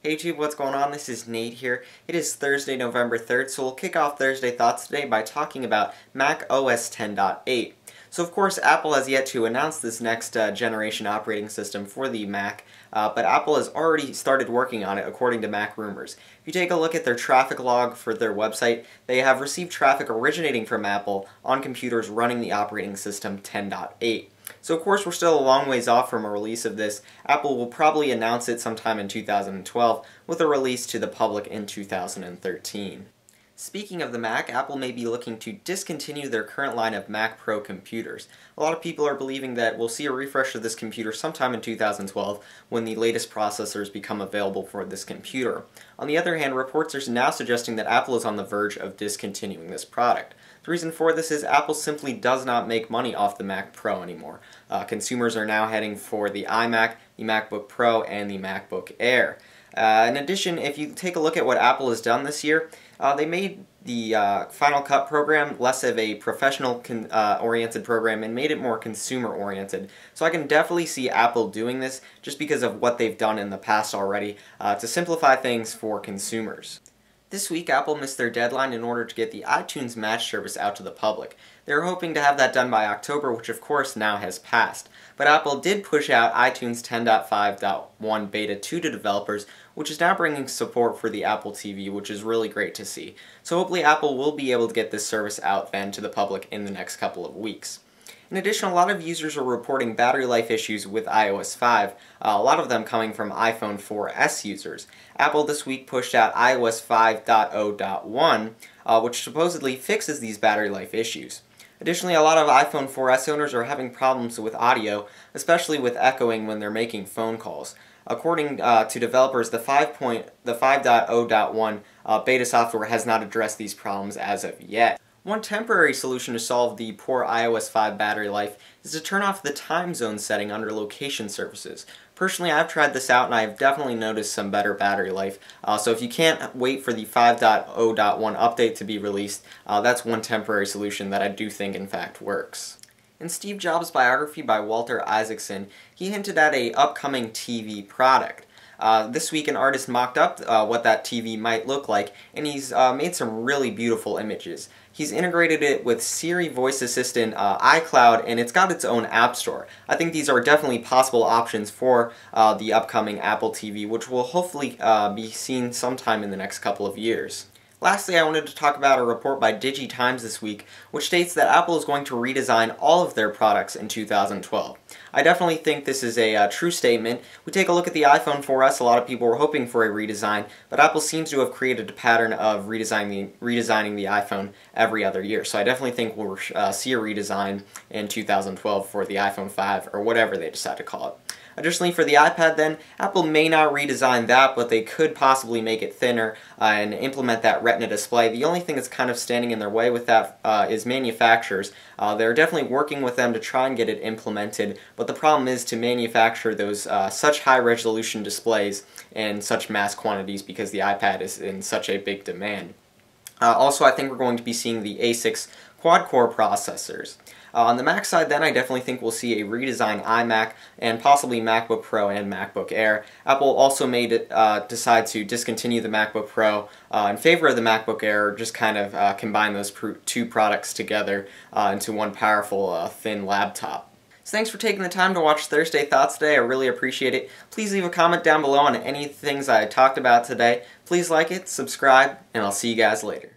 Hey YouTube, what's going on? This is Nate here. It is Thursday, November 3rd, so we'll kick off Thursday Thoughts today by talking about Mac OS 10.8. So of course, Apple has yet to announce this next generation operating system for the Mac, but Apple has already started working on it according to Mac Rumors. If you take a look at their traffic log for their website, they have received traffic originating from Apple on computers running the operating system 10.8. So of course we're still a long ways off from a release of this. Apple will probably announce it sometime in 2012 with a release to the public in 2013. Speaking of the Mac, Apple may be looking to discontinue their current line of Mac Pro computers. A lot of people are believing that we'll see a refresh of this computer sometime in 2012 when the latest processors become available for this computer. On the other hand, reports are now suggesting that Apple is on the verge of discontinuing this product. The reason for this is Apple simply does not make money off the Mac Pro anymore. Consumers are now heading for the iMac, the MacBook Pro, and the MacBook Air. In addition, if you take a look at what Apple has done this year, they made the Final Cut program less of a professional-oriented program and made it more consumer-oriented. So I can definitely see Apple doing this just because of what they've done in the past already to simplify things for consumers. This week, Apple missed their deadline in order to get the iTunes Match service out to the public. They were hoping to have that done by October, which of course now has passed. But Apple did push out iTunes 10.5.1 Beta 2 to developers, which is now bringing support for the Apple TV, which is really great to see. So hopefully Apple will be able to get this service out then to the public in the next couple of weeks. In addition, a lot of users are reporting battery life issues with iOS 5, a lot of them coming from iPhone 4S users. Apple this week pushed out iOS 5.0.1, which supposedly fixes these battery life issues. Additionally, a lot of iPhone 4S owners are having problems with audio, especially with echoing when they're making phone calls. According to developers, the 5.0.1 beta software has not addressed these problems as of yet. One temporary solution to solve the poor iOS 5 battery life is to turn off the time zone setting under location services. Personally, I've tried this out and I've definitely noticed some better battery life. So if you can't wait for the 5.0.1 update to be released, that's one temporary solution that I do think in fact works. In Steve Jobs' biography by Walter Isaacson, he hinted at an upcoming TV product. This week an artist mocked up what that TV might look like, and he's made some really beautiful images. He's integrated it with Siri voice assistant, iCloud, and it's got its own app store. I think these are definitely possible options for the upcoming Apple TV, which will hopefully be seen sometime in the next couple of years. Lastly, I wanted to talk about a report by DigiTimes this week, which states that Apple is going to redesign all of their products in 2012. I definitely think this is a true statement. We take a look at the iPhone 4S, a lot of people were hoping for a redesign, but Apple seems to have created a pattern of redesigning the iPhone every other year. So I definitely think we'll see a redesign in 2012 for the iPhone 5, or whatever they decide to call it. Additionally, for the iPad then, Apple may not redesign that, but they could possibly make it thinner and implement that Retina display. The only thing that's kind of standing in their way with that is manufacturers. They're definitely working with them to try and get it implemented, but the problem is to manufacture those such high-resolution displays in such mass quantities because the iPad is in such a big demand. Also, I think we're going to be seeing the A6 quad-core processors. On the Mac side then, I definitely think we'll see a redesigned iMac and possibly MacBook Pro and MacBook Air. Apple also may decide to discontinue the MacBook Pro in favor of the MacBook Air, just kind of combine those two products together into one powerful, thin laptop. So thanks for taking the time to watch Thursday Thoughts today. I really appreciate it. Please leave a comment down below on any things I talked about today. Please like it, subscribe, and I'll see you guys later.